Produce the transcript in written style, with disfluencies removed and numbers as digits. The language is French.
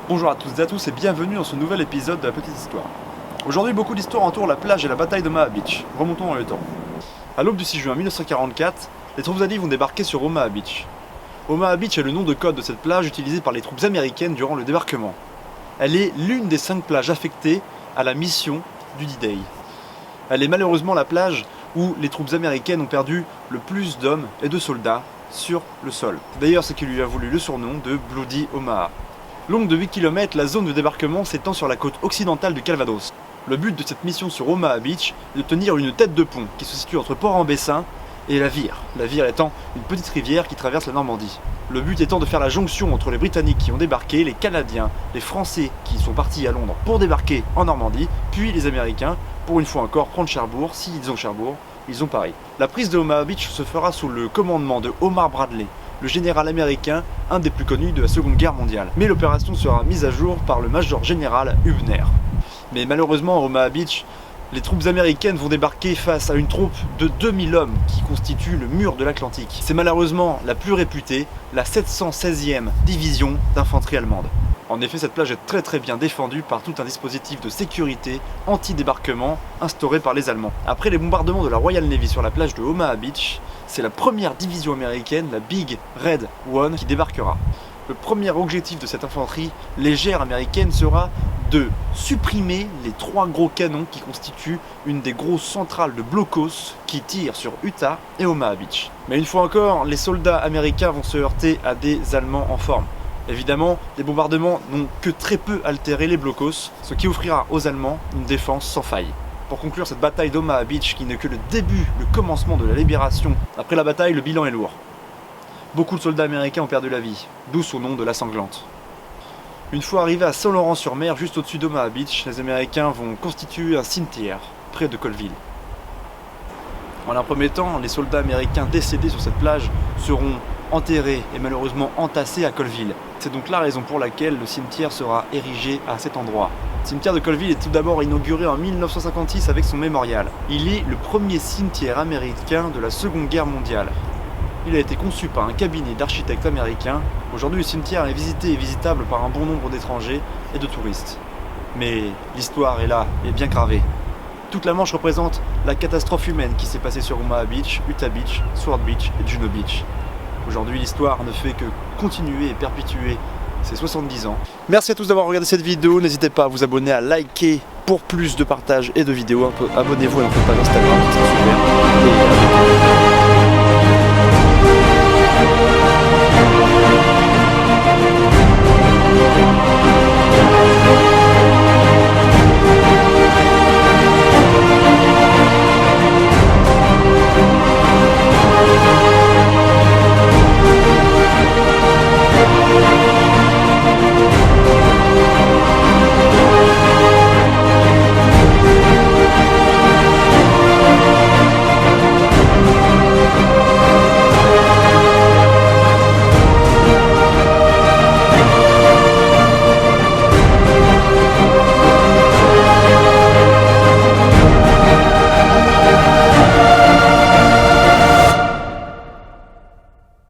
Bonjour à toutes et à tous et bienvenue dans ce nouvel épisode de la petite histoire. Aujourd'hui, beaucoup d'histoires entourent la plage et la bataille d'Omaha Beach. Remontons dans le temps. À l'aube du 6 juin 1944, les troupes alliées vont débarquer sur Omaha Beach. Omaha Beach est le nom de code de cette plage utilisée par les troupes américaines durant le débarquement. Elle est l'une des 5 plages affectées à la mission du D-Day. Elle est malheureusement la plage où les troupes américaines ont perdu le plus d'hommes et de soldats sur le sol. D'ailleurs, ce qui lui a voulu le surnom de Bloody Omaha. Longue de 8 km, la zone de débarquement s'étend sur la côte occidentale du Calvados. Le but de cette mission sur Omaha Beach est d'obtenir une tête de pont qui se situe entre Port-en-Bessin et la Vire. La Vire étant une petite rivière qui traverse la Normandie. Le but étant de faire la jonction entre les Britanniques qui ont débarqué, les Canadiens, les Français qui sont partis à Londres pour débarquer en Normandie, puis les Américains pour une fois encore prendre Cherbourg. S'ils ont Cherbourg, ils ont Paris. La prise de Omaha Beach se fera sous le commandement de Omar Bradley, le général américain, un des plus connus de la Seconde Guerre mondiale. Mais l'opération sera mise à jour par le major général Hübner. Mais malheureusement, à Omaha Beach, les troupes américaines vont débarquer face à une troupe de 2000 hommes qui constitue le mur de l'Atlantique. C'est malheureusement la plus réputée, la 716e division d'infanterie allemande. En effet, cette plage est très bien défendue par tout un dispositif de sécurité anti-débarquement instauré par les Allemands. Après les bombardements de la Royal Navy sur la plage de Omaha Beach, c'est la première division américaine, la Big Red One, qui débarquera. Le premier objectif de cette infanterie légère américaine sera de supprimer les 3 gros canons qui constituent une des grosses centrales de blocos qui tirent sur Utah et Omaha Beach. Mais une fois encore, les soldats américains vont se heurter à des Allemands en forme. Évidemment, les bombardements n'ont que très peu altéré les blocos, ce qui offrira aux Allemands une défense sans faille. Pour conclure cette bataille d'Omaha Beach qui n'est que le début, le commencement de la libération, après la bataille, le bilan est lourd. Beaucoup de soldats américains ont perdu la vie, d'où son nom de la sanglante. Une fois arrivés à Saint-Laurent-sur-Mer, juste au-dessus d'Omaha Beach, les Américains vont constituer un cimetière près de Colville. En un premier temps, les soldats américains décédés sur cette plage seront enterrés et malheureusement entassés à Colville. C'est donc la raison pour laquelle le cimetière sera érigé à cet endroit. Le cimetière de Colville est tout d'abord inauguré en 1956 avec son mémorial. Il est le premier cimetière américain de la Seconde Guerre mondiale. Il a été conçu par un cabinet d'architectes américains. Aujourd'hui, le cimetière est visité et visitable par un bon nombre d'étrangers et de touristes. Mais l'histoire est là, et bien gravée. Toute la Manche représente la catastrophe humaine qui s'est passée sur Omaha Beach, Utah Beach, Sword Beach et Juno Beach. Aujourd'hui, l'histoire ne fait que continuer et perpétuer ses 70 ans. Merci à tous d'avoir regardé cette vidéo. N'hésitez pas à vous abonner, à liker pour plus de partage et de vidéos. Abonnez-vous à notre page Instagram, c'est super. Et